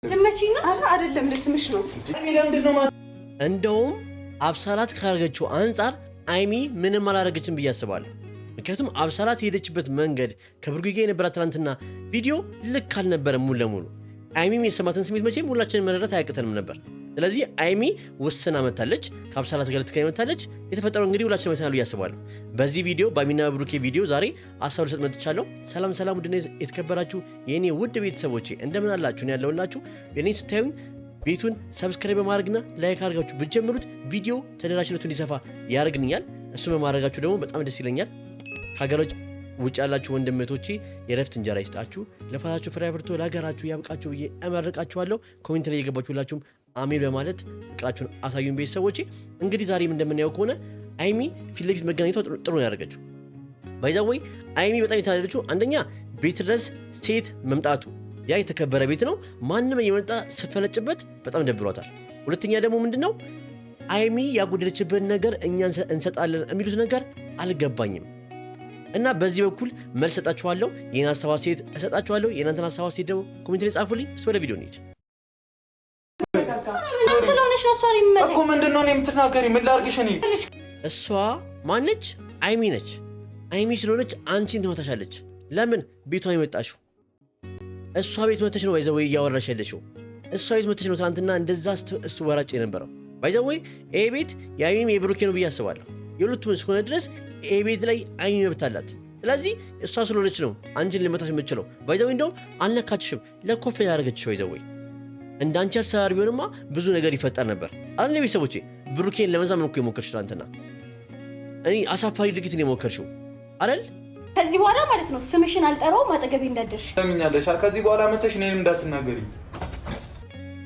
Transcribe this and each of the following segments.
ለምንቺና አይደለም ለስምሽ ነው ለምንድነው እንደውም አብሳላት ካረገችው አንፃር አይሚ ምንም አላረገችም ብዬ አስባለሁ። ምክንያቱም አብሳላት የሄደችበት መንገድ ከብሩኬ ጋር የነበራት ትናንትና ቪዲዮ ልክ አልነበረም ሙሉ ለሙሉ። አይሚም የሰማትን ስሜት መቼም ሁላችንን መረዳት አያቅተንም ነበር። ስለዚህ አይሚ ወስና መታለች፣ ከአብሳላት ጋር ልትገናኝ መታለች። የተፈጠረው እንግዲህ ሁላችንም አይተናል ብዬ አስባለሁ። በዚህ ቪዲዮ በአሚና ብሩኬ ቪዲዮ ዛሬ ሀሳብ ልሰጥ መጥቻለሁ። ሰላም ሰላም፣ ውድና የተከበራችሁ የኔ ውድ ቤተሰቦቼ እንደምን አላችሁ? ነው ያለውላችሁ። የኔ ስታዩኝ ቤቱን ሰብስክራይብ በማድረግና ላይክ አድርጋችሁ ብትጀምሩት ቪዲዮ ተደራሽነቱ እንዲሰፋ ያደርግልኛል። እሱ በማድረጋችሁ ደግሞ በጣም ደስ ይለኛል። ከሀገሮች ውጭ ያላችሁ ወንድምቶቼ የረፍት እንጀራ ይስጣችሁ፣ ለፋታችሁ ፍሬ አፍርቶ ለሀገራችሁ ያብቃችሁ ብዬ እመርቃችኋለሁ። ኮሜንት ላይ የገባችሁ ሁላችሁም አሜን በማለት ፍቅራችሁን አሳዩን ቤተሰቦቼ። እንግዲህ ዛሬም እንደምናየው ከሆነ አይሚ ፊት ለፊት መገናኘቷ ጥሩ ነው ያደረገችው። ባይዛወይ አይሚ በጣም የተናደደችው አንደኛ ቤት ድረስ ሴት መምጣቱ፣ ያ የተከበረ ቤት ነው፣ ማንም እየመጣ ስፈለጭበት በጣም ደብሯታል። ሁለተኛ ደግሞ ምንድነው አይሚ ያጎደለችበት ነገር እኛ እንሰጣለን የሚሉት ነገር አልገባኝም። እና በዚህ በኩል መልስ ሰጣችኋለሁ። የኔን ሀሳብ አስተያየት እሰጣችኋለሁ። የእናንተን ሀሳብ አስተያየት ደግሞ ኮሜንት ላይ ጻፉልኝ። እሱ ወደ ቪዲዮ እንሂድ። እኮ ምንድነው የምትናገሪ? ምን ላድርግሽ? እኔ እሷ ማነች? አይሚ ነች። አይሚ ስለሆነች አንቺን ትመታሻለች። ለምን ቤቷን የመጣሽው? እሷ ቤት መተሽ ነው ባይዘወይ እያወራሽ ያለሽው። እሷ ቤት መተሽ ነው ትናንትና እንደዛ ስትወራጭ የነበረው። ባይዘወይ ይሄ ቤት የአይሚም የብሩኬ ነው ብዬ አስባለሁ። የሁለቱም እስከሆነ ድረስ ይሄ ቤት ላይ አይሚ መብት አላት። ስለዚህ እሷ ስለሆነች ነው አንቺን ልመታሽ የምትችለው። ባይዘወይ እንደውም አልነካችሽም፣ ለኮፍ ያደረገችሽ። ባይዘወይ እንዳንቺ አሰራር ቢሆንማ ብዙ ነገር ይፈጠር ነበር። አለ ቤተሰቦቼ ብሩኬን ለመዛም ነው እኮ የሞከርሽው ትናንትና። እኔ አሳፋሪ ድርጊትን የሞከርሽው አይደል? ከዚህ በኋላ ማለት ነው ስምሽን አልጠራውም፣ አጠገቤ እንዳትደርሽ። ሰምኛለሽ? ከዚህ በኋላ መተሽ እኔንም እንዳትናገሪ።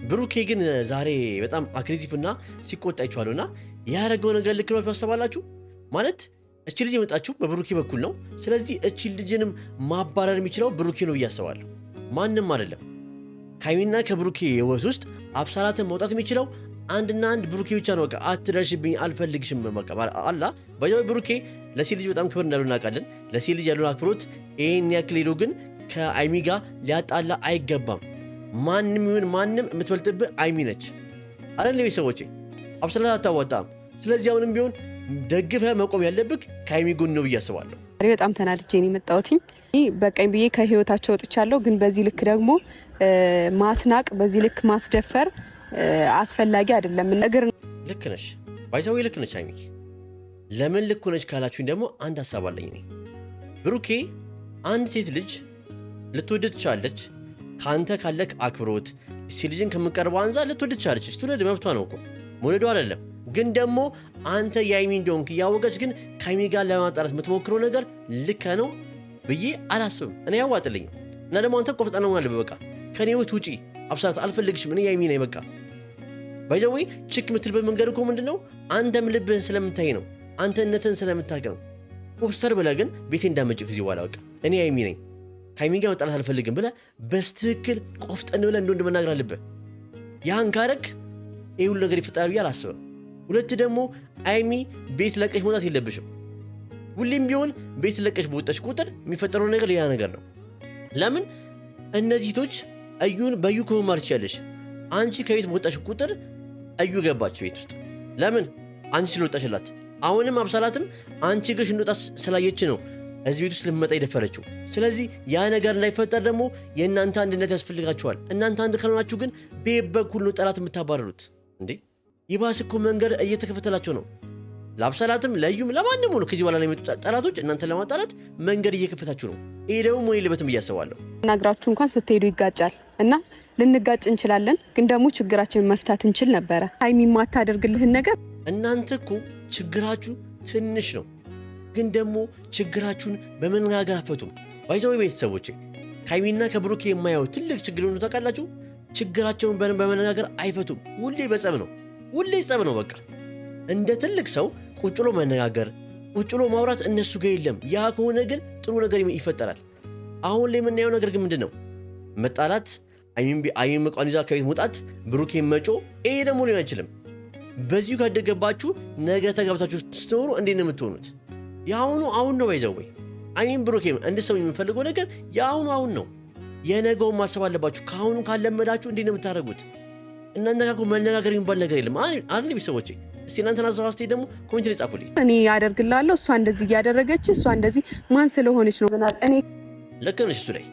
ብሩኬ ግን ዛሬ በጣም አግሬሲቭ እና ሲቆጣ ይችዋልና ያደረገው ነገር ልክ ነው ታስባላችሁ? ማለት እቺ ልጅ የመጣችው በብሩኬ በኩል ነው። ስለዚህ እቺ ልጅንም ማባረር የሚችለው ብሩኬ ነው ብዬ አስባለሁ፣ ማንም አይደለም። ከአይሚና ከብሩኬ ህይወት ውስጥ አብሳላትን መውጣት የሚችለው አንድና አንድ ብሩኬ ብቻ ነው። በቃ አትደርሽብኝ፣ አልፈልግሽም በቃ አላ ባይዘው ብሩኬ ለሴት ልጅ በጣም ክብር እንዳለው እናውቃለን። ለሴት ልጅ ያለውን አክብሮት ይሄን ያክል ሄዶ ግን ከአይሚ ጋር ሊያጣላ አይገባም። ማንም ይሁን ማንም የምትበልጥብህ አይሚ ነች አይደል? ቤተሰቦቼ አብሳላት አታዋጣም። ስለዚህ አሁንም ቢሆን ደግፈህ መቆም ያለብህ ከአይሚ ጎን ነው ብዬ አስባለሁ። በጣም ተናድጄ ነው የመጣሁት። በቃኝ ብዬ ከህይወታቸው ወጥቻለሁ። ግን በዚህ ልክ ደግሞ ማስናቅ፣ በዚህ ልክ ማስደፈር አስፈላጊ አይደለም። ነገር ልክ ነሽ ባይዘው ልክ ነሽ አይሚ። ለምን ልክ ነሽ ካላችሁኝ ደግሞ አንድ ሀሳብ አለኝ እኔ። ብሩኬ አንድ ሴት ልጅ ልትወድ ትችላለች። ካንተ ካለክ አክብሮት ሴት ልጅን ከምቀርበው አንፃር ልትወድ ትችላለች። ስትወድ መብቷ ነው እኮ መውደዱ አይደለም። ግን ደግሞ አንተ የአይሚ እንደሆንክ እያወቀች ግን ከአይሚ ጋር ለማጣራት የምትሞክረው ነገር ልክ ነው ብዬ አላስብም። እኔ ያዋጥልኝም እና ደግሞ አንተ ቆፍጠና ሆናል። በቃ ከኔ ህይወት ውጪ አብሳላት አልፈልግሽም፣ እኔ የአይሚ ነኝ በቃ። ባይዘዌ ችክ የምትልበት መንገድ እኮ ምንድነው? አንተም ልብህን ስለምታይ ነው፣ አንተነትን ስለምታውቅ ነው። ፖስተር ብለህ ግን ቤቴ እንዳመጭ ጊዜ በኋላ በቃ እኔ የአይሚ ነኝ ከአይሚ ጋር መጣላት አልፈልግም ብለህ በስትክክል ቆፍጠን ብለህ እንደወንድ መናገር አለብህ። ያን ካረግ ይህ ሁሉ ነገር ይፈጠራል ብዬ አላስብም። ሁለት ደግሞ አይሚ ቤት ለቀሽ መውጣት የለብሽም። ሁሌም ቢሆን ቤት ለቀሽ በወጣሽ ቁጥር የሚፈጠረው ነገር ሌላ ነገር ነው። ለምን እነዚህ ሴቶች እዩን በዩ ከመማር ትችያለሽ። አንቺ ከቤት በወጣሽ ቁጥር እዩ ገባች ቤት ውስጥ። ለምን አንቺ ስለወጣሽላት። አሁንም አብሳላትም አንቺ ግርሽ እንደወጣ ስላየች ነው እዚህ ቤት ውስጥ ልመጣ የደፈረችው። ስለዚህ ያ ነገር እንዳይፈጠር ደግሞ የእናንተ አንድነት ያስፈልጋችኋል። እናንተ አንድ ካልሆናችሁ ግን ቤት በኩል ነው ጠላት የምታባረሩት። እንዴ ይባስ እኮ መንገድ እየተከፈተላቸው ነው። ለአብሳላትም ለዩም ለማንም ሆኖ ከዚህ በኋላ ላይ የሚመጡ ጠላቶች እናንተ ለማጣላት መንገድ እየከፈታችሁ ነው። ይሄ ደግሞ ሞኝ ልበትም እያስባለሁ። ናግራችሁ እንኳን ስትሄዱ ይጋጫል እና ልንጋጭ እንችላለን። ግን ደግሞ ችግራችንን መፍታት እንችል ነበረ። አይሚ የማታደርግልህን ነገር እናንተ እኮ ችግራችሁ ትንሽ ነው፣ ግን ደግሞ ችግራችሁን በመነጋገር አፈቱም። ባይዘው ቤተሰቦቼ ከአይሚና ከብሩኬ የማየው ትልቅ ችግር ነው ታውቃላችሁ። ችግራቸውን በመነጋገር አይፈቱም። ሁሌ በጸብ ነው፣ ሁሌ ጸብ ነው። በቃ እንደ ትልቅ ሰው ቁጭ ብሎ መነጋገር፣ ቁጭ ብሎ ማውራት እነሱ ጋር የለም። ያ ከሆነ ግን ጥሩ ነገር ይፈጠራል። አሁን ላይ የምናየው ነገር ግን ምንድን ነው? መጣላት፣ አይሚን መቋን ይዛ ከቤት መውጣት፣ ብሩኬን መጮ። ይሄ ደግሞ ሊሆን አይችልም። በዚሁ ካደገባችሁ ነገ ተጋብታችሁ ስትኖሩ እንዴት ነው የምትሆኑት? የአሁኑ አሁን ነው ባይዘው ወይ አይሚን ብሩኬም እንድሰሙ የምፈልገው ነገር የአሁኑ አሁን ነው። የነገውን ማሰብ አለባችሁ። ካሁኑ ካለመዳችሁ እንዴት ነው የምታደርጉት? እናንተ ጋር እኮ መነጋገር የሚባል ነገር የለም አይደል ቤተሰቦቼ? እስቲ እናንተና አስተዋስቴ ደግሞ ኮሜንት ላይ ጻፉልኝ። እኔ ያደርግላለሁ እሷ እንደዚህ ያደረገች እሷ እንደዚህ ማን ስለሆነች ነው ዘናል እኔ ልክ ነሽ። እሱ ላይ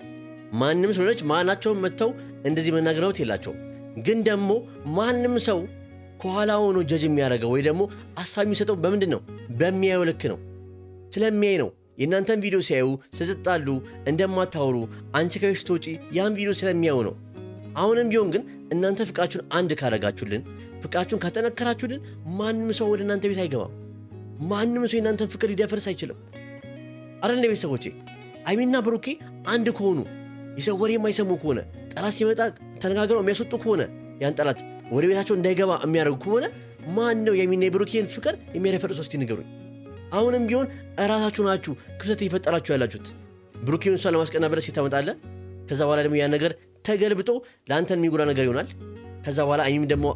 ማንም ስለሆነች ማናቸውም መጥተው እንደዚህ መናገራውት የላቸውም። ግን ደግሞ ማንም ሰው ከኋላ ሆኖ ጀጅ የሚያደርገው ወይ ደግሞ አሳብ የሚሰጠው በምንድን ነው? በሚያየው ልክ ነው። ስለሚያይ ነው። የእናንተን ቪዲዮ ሲያዩ ስትጣሉ እንደማታወሩ አንቺ ከቤት ስትወጪ ያን ቪዲዮ ስለሚያዩ ነው። አሁንም ቢሆን ግን እናንተ ፍቅራችሁን አንድ ካረጋችሁልን፣ ፍቅራችሁን ካጠነከራችሁልን ማንም ሰው ወደ እናንተ ቤት አይገባም። ማንም ሰው የእናንተን ፍቅር ሊደፈርስ አይችልም። አይደል ቤተሰቦቼ? ሀይሚና ብሩኬ አንድ ከሆኑ የሰው ወሬ የማይሰሙ ከሆነ ጠላት ሲመጣ ተነጋግረው የሚያስወጡ ከሆነ ያን ጠላት ወደ ቤታቸው እንዳይገባ የሚያደርጉ ከሆነ ማን ነው የሀይሚና የብሩኬን ፍቅር የሚያደፈርሰው? እስቲ ንገሩኝ። አሁንም ቢሆን እራሳችሁ ናችሁ ክፍተት እየፈጠራችሁ ያላችሁት። ብሩኬን እሷን ለማስቀና ብለህ ሲታመጣለህ፣ ከዛ በኋላ ደግሞ ያን ነገር ተገልብጦ ለአንተን የሚጎዳ ነገር ይሆናል። ከዛ በኋላ ሀይሚም ደግሞ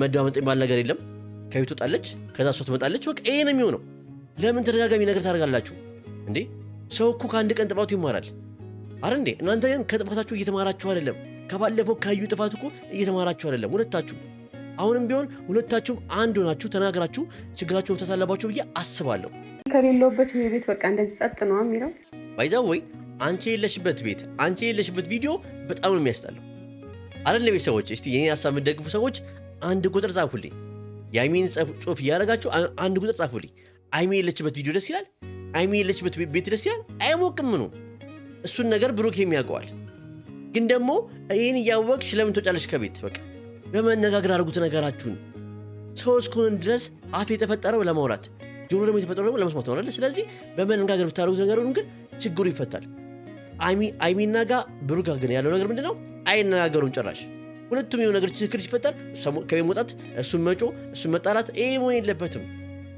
መደማመጥ የሚባል ነገር የለም። ከቤት ወጣለች፣ ከዛ እሷ ትመጣለች። በቃ ይሄ ነው የሚሆነው። ለምን ተደጋጋሚ ነገር ታደርጋላችሁ እንዴ? ሰው እኮ ከአንድ ቀን ጥፋቱ ይማራል አይደል እንዴ? እናንተ ግን ከጥፋታችሁ እየተማራችሁ አይደለም። ከባለፈው ካዩ ጥፋት እኮ እየተማራችሁ አይደለም ሁለታችሁ። አሁንም ቢሆን ሁለታችሁም አንድ ሆናችሁ ተናገራችሁ ችግራችሁን መፍታት አለባችሁ ብዬ አስባለሁ። ከሌለውበት ቤት በቃ እንደዚህ ጸጥ ነው የሚለው ባይዛው ወይ አንቺ የለሽበት ቤት አንቺ የለሽበት ቪዲዮ በጣም ነው የሚያስጠላው አይደል? ቤተሰቦች እስቲ የኔን ሀሳብ የምትደግፉ ሰዎች አንድ ቁጥር ጻፉልኝ። የሀይሚን ጽሑፍ እያደረጋችሁ አንድ ቁጥር ጻፉልኝ። ሀይሚ የለችበት ቪዲዮ ደስ ይላል፣ ሀይሚ የለችበት ቤት ደስ ይላል። አይሞቅም ነው እሱን ነገር ብሩክ የሚያውቀዋል። ግን ደግሞ ይህን እያወቅሽ ለምን ትወጫለሽ ከቤት? በቃ በመነጋገር አድርጉት ነገራችሁን። ሰው እስከሆነ ድረስ አፍ የተፈጠረው ለማውራት ጆሮ ደግሞ የተፈጠረው ደግሞ ለመስማት ነው። ስለዚህ በመነጋገር ብታደርጉት ነገሩን ግን ችግሩ ይፈታል። ሀይሚና ጋር ብሩክ ጋር ግን ያለው ነገር ምንድነው? አይነጋገሩን ጭራሽ። ሁለቱም የሆነ ነገር ችግር ሲፈጠር ከቤት መውጣት፣ እሱን መጮ፣ እሱን መጣላት፣ ይሄ መሆን የለበትም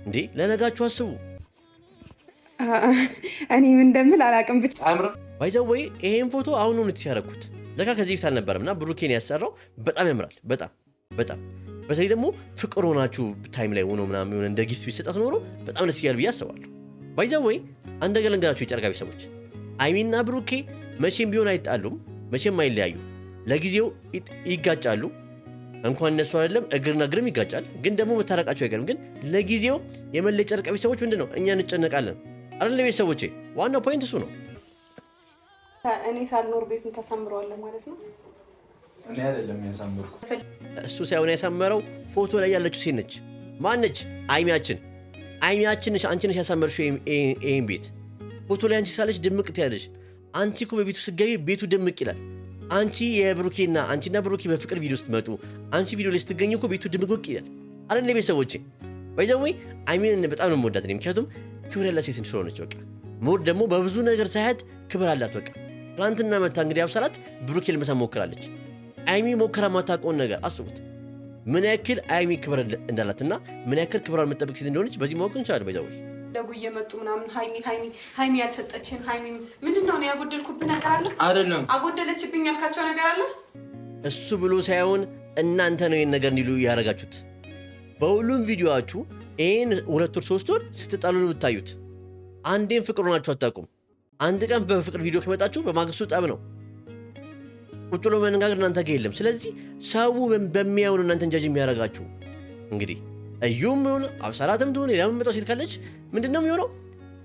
እንዴ። ለነጋችሁ አስቡ። እኔ ምን እንደምል አላውቅም። ብቻ ባይዘው ወይ ይሄን ፎቶ አሁን ነው ያደረኩት። ለካ ከዚህ በፊት አልነበረምና ብሩኬን ያሰራው በጣም ያምራል። በጣም በጣም በተለይ ደግሞ ፍቅር ሆናችሁ ታይም ላይ ሆኖ ምናምን የሆነ እንደ ጊፍት ቢሰጣት ኖሮ በጣም ደስ ይላል ብዬ አስባለሁ። ባይዘው ወይ አንድ ነገር ልንገራችሁ የጨረቃ ቤተሰቦች፣ ሀይሚና ብሩኬ መቼም ቢሆን አይጣሉም፣ መቼም አይለያዩ። ለጊዜው ይጋጫሉ። እንኳን እነሱ አይደለም እግርና እግርም ይጋጫል። ግን ደግሞ መታረቃቸው አይቀርም። ግን ለጊዜው የመለየ ጨረቃ ቤተሰቦች ምንድነው እኛ እንጨነቃለን አይደል ቤተሰቦቼ? ዋናው ፖይንት እሱ ነው። እኔ ሳልኖር ቤቱን ተሰምሯል ማለት ነው። እኔ አይደለም ያሳምርኩት፣ እሱ ሳይሆን ያሳመረው ፎቶ ላይ ያለችው ሴት ነች። ማን ነች? ሀይሚያችን ነች። አንቺ ነሽ ያሳመርሽው ይሄን ቤት። ፎቶ ላይ አንቺ ሳለች ድምቅ ትያለሽ። አንቺ እኮ በቤቱ ስትገቢ ቤቱ ድምቅ ይላል። አንቺና ብሩኬ በፍቅር ቪዲዮ ስትመጡ አንቺ ቪዲዮ ላይ ስትገኙ እኮ ቤቱ ድምቅ ይላል አይደል ቤተሰቦቼ? ባይዘው ወይ ሀይሚን በጣም ነው የምወዳት እኔ፣ ምክንያቱም ክብር ያላት ሴት ስለሆነች። በቃ ሞር ደግሞ በብዙ ነገር ሳያት ክብር አላት። በቃ ትናንትና መታ እንግዲህ አብሰራት ብሩኬ ልመሳ ሞክራለች። ሀይሚ ሞክራ ማታውቀውን ነገር አስቡት። ምን ያክል ሀይሚ ክብር እንዳላትና ምን ያክል ክብሯን የምትጠብቅ ሴት እንደሆነች በዚህ ማወቅ እንችላለን። ባይዘው ወይ ደጉ እየመጡ ምናምን ሀይሚ ያልሰጠችን ሀይሚ ምንድነው ነው ያጎደልኩብህ ነገር አለ አይደለም? አጎደለችብኝ ያልካቸው ነገር አለ? እሱ ብሎ ሳይሆን እናንተ ነው ይሄን ነገር እንዲሉ ያደረጋችሁት። በሁሉም ቪዲዮአችሁ ይሄን 2 ወር 3 ወር ስትጣሉ ነው የምታዩት። አንዴም ፍቅር ሆናችሁ አታውቁም። አንድ ቀን በፍቅር ቪዲዮ ከመጣችሁ በማግስቱ ጠብ ነው። ቁጭ ብሎ መነጋገር እናንተ ጋር የለም። ስለዚህ ሰው በሚያዩን እናንተን ጃጅ የሚያደርጋችሁ እንግዲህ እዩም ይሁን አብሰራትም ትሁን ሌላ የምትመጣው ሴት ካለች ምንድነው የሚሆነው?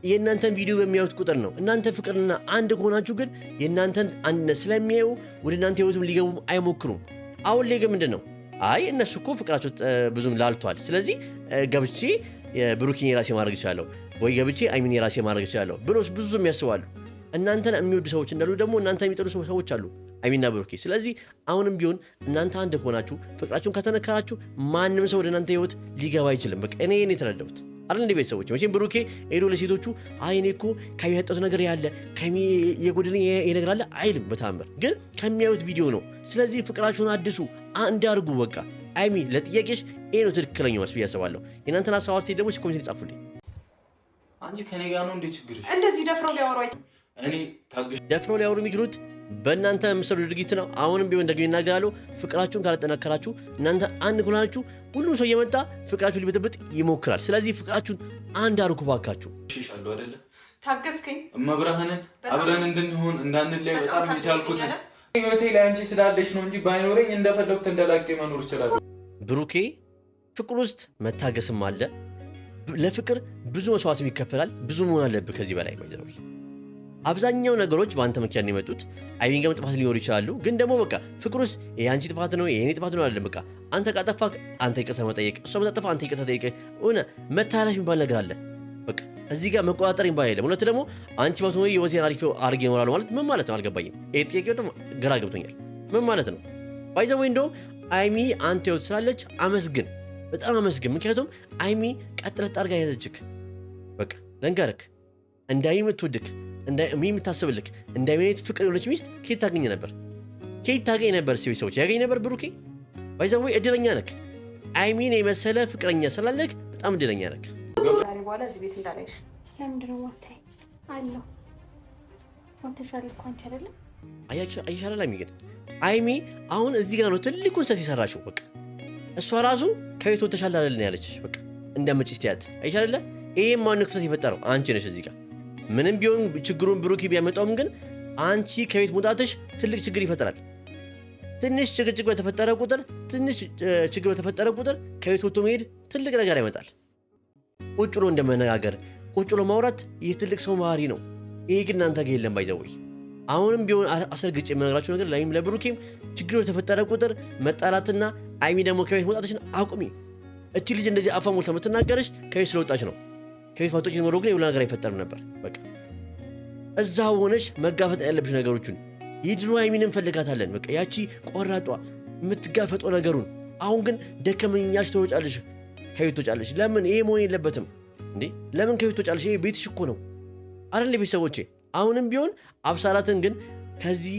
የእናንተን ቪዲዮ በሚያዩት ቁጥር ነው። እናንተ ፍቅርና አንድ ከሆናችሁ ግን የእናንተን አንድነት ስለሚያዩ ወደ እናንተ ህይወትም ሊገቡም አይሞክሩም። አሁን ላይ ግን ምንድን ነው እነሱ እኮ ፍቅራቸው ብዙም ላልቷል። ስለዚህ ገብቼ ብሩኬን የራሴ ማድረግ እችላለሁ ወይ ገብቼ ሀይሚን የራሴ ማድረግ እችላለሁ ብሎስ ብዙ የሚያስባሉ። እናንተን የሚወዱ ሰዎች እንዳሉ ደግሞ እናንተ የሚጠሉ ሰዎች አሉ፣ ሀይሚና ብሩኬ። ስለዚህ አሁንም ቢሆን እናንተ አንድ ከሆናችሁ ፍቅራችሁን ከተነከራችሁ ማንም ሰው ወደ እናንተ ህይወት ሊገባ አይችልም። በቃ እኔ የተረዳሁት አይደል እንዴ ቤተሰቦች? መቼም ብሩኬ ሄዶ ለሴቶቹ እኔ እኮ ከሀይሚ ያጣሁት ነገር ያለ ከሀይሚ የጎደለኝ ነገር አለ አይልም በታምር። ግን ከሚያዩት ቪዲዮ ነው። ስለዚህ ፍቅራችሁን አድሱ፣ አንድ አድርጉ። በቃ ሀይሚ ለጥያቄሽ ይሄ ነው ትክክለኛው መልስ ብዬ አስባለሁ። የእናንተን ሀሳብ አስተያየት ደግሞ ኮሜንት ላይ ጻፉልኝ። አንቺ ከኔ ጋር ነው እንዴ ችግርሽ? እንደዚህ ደፍረው ሊያወሩ እኔ ታግሽ ደፍረው ሊያወሩ የሚችሉት በእናንተ የምትሰሩ ድርጊት ነው። አሁንም ቢሆን ደግሞ ይናገራሉ። ፍቅራችሁን ካላጠናከራችሁ እናንተ አንድ ከሆናችሁ ሁሉም ሰው እየመጣ ፍቅራችሁን ሊበጥብጥ ይሞክራል። ስለዚህ ፍቅራችሁን አንድ አድርጉ ባካችሁ። ይሻሉ አይደለ? ታገስከኝ እመብርሃንን አብረን እንድንሆን እንዳንለይ በጣም የቻልኩት ህይወቴ ላይ አንቺ ስላለሽ ነው እንጂ ባይኖረኝ እንደፈለኩት እንደላቀ መኖር ይችላል። ብሩኬ ፍቅር ውስጥ መታገስም አለ። ለፍቅር ብዙ መስዋዕት ይከፈላል። ብዙ መሆን አለብህ ከዚህ በላይ ማለት ነው። አብዛኛው ነገሮች በአንተ ምክንያት ነው የመጡት። አይሚን ጥፋት ሊኖር ይችላሉ፣ ግን ደግሞ በቃ ፍቅር ውስጥ የአንቺ ጥፋት ነው የኔ ጥፋት ነው አይደለም። በቃ አንተ ካጠፋ አንተ ይቅርታ መጠየቅ፣ እሷ መጣጠፋ አንተ ይቅርታ ጠይቅ። ሆነ መታረሽ የሚባል ነገር አለ። በቃ እዚህ ጋር መቆጣጠር የሚባል የለም። እውነት ደግሞ አንቺ ባትኖሪ ህይወቴን አሪፍ አድርጌ እኖራለሁ ማለት ምን ማለት ነው? አልገባኝም። ይሄ ጥያቄ በጣም ግራ ገብቶኛል። ምን ማለት ነው? ባይ ዘ ወይ እንደውም አይሚ አንተ ህይወት ስላለች አመስግን፣ በጣም አመስግን። ምክንያቱም አይሚ ቀጥለት አድርጋ ያዘችክ። በቃ ለንገርክ እንዳይ የምትወድክ እንዳይ የምታስብልክ እንዳይ አይነት ፍቅር የሆነች ሚስት ከየት ታገኝ ነበር? ከየት ታገኝ ነበር? ሰዎች ያገኝ ነበር። ብሩኬ ባይ ዘ ወይ እድለኛ ነክ። አይሚን የመሰለ ፍቅረኛ ስላለክ በጣም እድለኛ ነክ። ዛሬ በኋላ እዚህ ቤት እንዳላይሽ። ለምንድን ነው ማታይ? አለው ወንተሻል እኮ አንቺ አይደለም አይሻላል። አይሚ ግን አይሚ አሁን እዚህ ጋር ነው ትልቁን ሰት የሰራሽው። በቃ እሷ ራሱ ከቤት ወጥተሻል አይደል ያለችሽ። በቃ እንደምጭ እስቲያት አይሻላል። ይሄም ማን ክፍተት የፈጠረው አንቺ ነሽ። እዚህ ጋር ምንም ቢሆን ችግሩን ብሩኬ ቢያመጣውም ግን አንቺ ከቤት መውጣትሽ ትልቅ ችግር ይፈጠራል። ትንሽ ጭቅጭቅ በተፈጠረ ቁጥር ትንሽ ችግር በተፈጠረ ቁጥር ከቤት ወጥቶ መሄድ ትልቅ ነገር ያመጣል። ቁጭ ብሎ እንደመነጋገር ቁጭ ብሎ ማውራት ይህ ትልቅ ሰው ባህሪ ነው። ይሄ ግን እናንተ ጋር የለም። ባይዘወይ አሁንም ቢሆን አስረግጬ የምነግራችሁ ነገር ላይም ለብሩኬም ችግር በተፈጠረ ቁጥር መጣላትና አይሚ ደግሞ ከቤት መውጣትሽን አቁሚ። እቺ ልጅ እንደዚህ አፋ ሞልታ የምትናገርሽ ከቤት ስለወጣች ነው። ከቤት ማውጣትሽ ኖሮ ግን የሁላ ነገር አይፈጠርም ነበር። በቃ እዛ ሆነሽ መጋፈጥ ያለብሽ ነገሮችን የድሮ አይሚን እንፈልጋታለን። በቃ ያቺ ቆራጧ የምትጋፈጠው ነገሩን። አሁን ግን ደከመኛሽ ትወጫለሽ፣ ከቤት ትወጫለሽ። ለምን ይሄ መሆን የለበትም እንዴ? ለምን ከቤት ትወጫለሽ? ይሄ ቤትሽ እኮ ነው አይደል? ቤተሰቦቼ አሁንም ቢሆን አብሳራትን ግን ከዚህ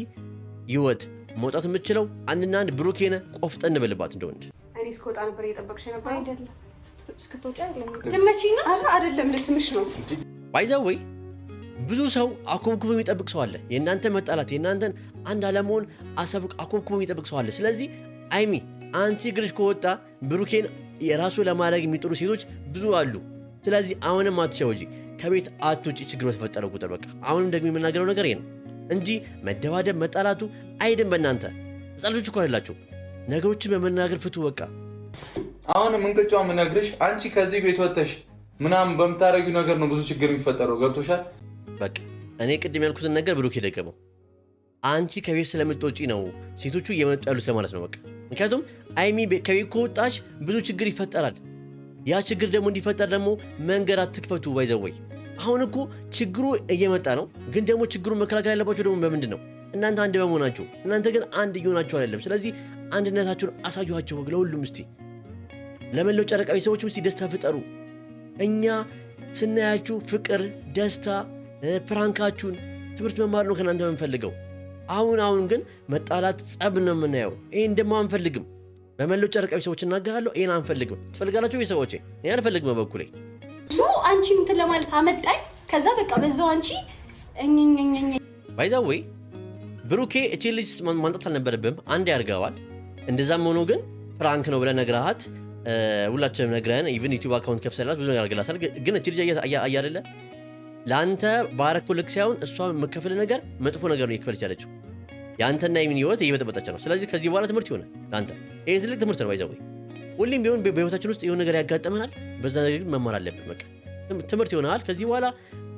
ህይወት መውጣት የምትችለው አንድና አንድ ብሩኬነ ቆፍጠን በልባት እንደወንድ። እኔ እስከወጣ ነበር እየጠበቅሽ ነበር አይደለም? እስክትወጪ አይደለም ልመቺና አይደለም ልስምሽ ነው። ባይ ዘ ወይ ብዙ ሰው አኮብኩቦ የሚጠብቅ ሰው አለ። የእናንተ መጣላት የእናንተን አንድ አለመሆን አኮብኩቦ የሚጠብቅ ሰው አለ። ስለዚህ አይሚ አንቺ እግርሽ ከወጣ ብሩኬን የራሱ ለማድረግ የሚጥሩ ሴቶች ብዙ አሉ። ስለዚህ አሁንም አትሸወጂ፣ ከቤት አትውጪ ችግር በተፈጠረው ቁጥር። በቃ አሁንም ደግሞ የምናገረው ነገር ይሄ ነው እንጂ መደባደብ መጣላቱ አይደም። በእናንተ ህጻኖች እኮ አይደላችሁ። ነገሮችን በመናገር ፍቱ። በቃ አሁንም እንቅጫው የምነግርሽ አንቺ ከዚህ ቤት ወጥተሽ ምናምን በምታረጊው ነገር ነው ብዙ ችግር የሚፈጠረው። ገብቶሻል? በቃ እኔ ቅድም ያልኩትን ነገር ብሩክ ደገመው። አንቺ ከቤት ስለምትወጪ ነው ሴቶቹ እየመጡ ያሉት ለማለት ነው። በቃ ምክንያቱም አይሚ ከቤት ከወጣች ብዙ ችግር ይፈጠራል። ያ ችግር ደግሞ እንዲፈጠር ደግሞ መንገድ አትክፈቱ። ባይዘወይ አሁን እኮ ችግሩ እየመጣ ነው፣ ግን ደግሞ ችግሩን መከላከል ያለባቸው ደግሞ በምንድን ነው? እናንተ አንድ በመሆናችሁ። እናንተ ግን አንድ እየሆናችሁ አይደለም። ስለዚህ አንድነታችሁን አሳዩዋቸው ለሁሉም። እስቲ ለመላው ጨረቃ ቤተሰቦች እስቲ ደስታ ፍጠሩ። እኛ ስናያችሁ ፍቅር፣ ደስታ፣ ፕራንካችሁን ትምህርት መማር ነው ከእናንተ የምንፈልገው። አሁን ግን መጣላት፣ ጸብ ነው የምናየው። ይሄን ደግሞ አንፈልግም። በመላው ጨረቃ ቤተሰቦች እናገራለሁ፣ ይሄን አንፈልግም። ትፈልጋላችሁ ቤተሰቦቼ? እኔ አልፈልግም በበኩሌ። እሱ አንቺ እንትን ለማለት አመጣኝ። ከዛ በቃ በዛው አንቺ እኝኝኝኝ ባይዛው ወይ ብሩኬ እቺ ልጅ ማንጣት አልነበረብህም። አንድ ያርጋዋል። እንደዛም ሆኖ ግን ፕራንክ ነው ብለህ ነግረሃት ሁላችንም ነግረን ኢቭን ዩቲዩብ አካውንት ከፍተላት ብዙ ነገር አድርገላታል። ግን እቺ ልጅ አያደለ ለአንተ ባረኩ ልክ ሳይሆን እሷ የምከፍል ነገር መጥፎ ነገር ነው እየከፈለች ያለችው። የአንተና የምን ህይወት እየበጠበጠች ነው። ስለዚህ ከዚህ በኋላ ትምህርት ይሆናል ለአንተ። ይሄ ትልቅ ትምህርት ነው። ባይዘው ሁሌም ቢሆን በህይወታችን ውስጥ የሆነ ነገር ያጋጠመናል። በዛ ነገር ግን መማር አለብን። በቃ ትምህርት ይሆናል። ከዚህ በኋላ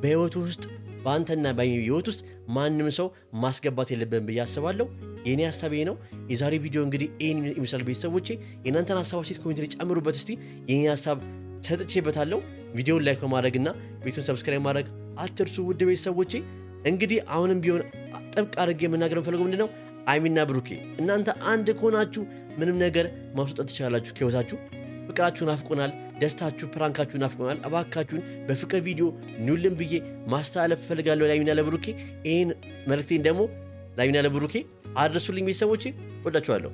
በህይወቱ ውስጥ በአንተና በህይወት ውስጥ ማንም ሰው ማስገባት የለብን ብዬ አስባለሁ። የኔ ሐሳብ ይሄ ነው። የዛሬ ቪዲዮ እንግዲህ ይሄን ይመስላል። ቤተሰቦቼ የእናንተን ሐሳብ አስተያየት ኮሜንት ላይ ጨምሩበት። እስቲ የኔ ሐሳብ ሰጥቼበታለሁ። ቪዲዮውን ላይክ በማድረግና ቤቱን ሰብስክራይብ ማድረግ አትርሱ። ውድ ቤተሰቦቼ እንግዲህ አሁንም ቢሆን ጥብቅ አድርጌ የምናገረው ፈልገው ምንድነው አይሚና ብሩኬ እናንተ አንድ ከሆናችሁ ምንም ነገር ማስወጣት ትችላላችሁ ከህይወታችሁ። ፍቅራችሁ ናፍቆናል፣ ደስታችሁ፣ ፕራንካችሁ ናፍቆናል። እባካችሁን በፍቅር ቪዲዮ ኑልን ብዬ ማስተላለፍ ፈልጋለሁ ለአይሚና ለብሩኬ። ይሄን መልእክቴን ደግሞ ለአይሚና ለብሩኬ አድርሱልኝ ቤተሰቦቼ። ወዳችኋለሁ።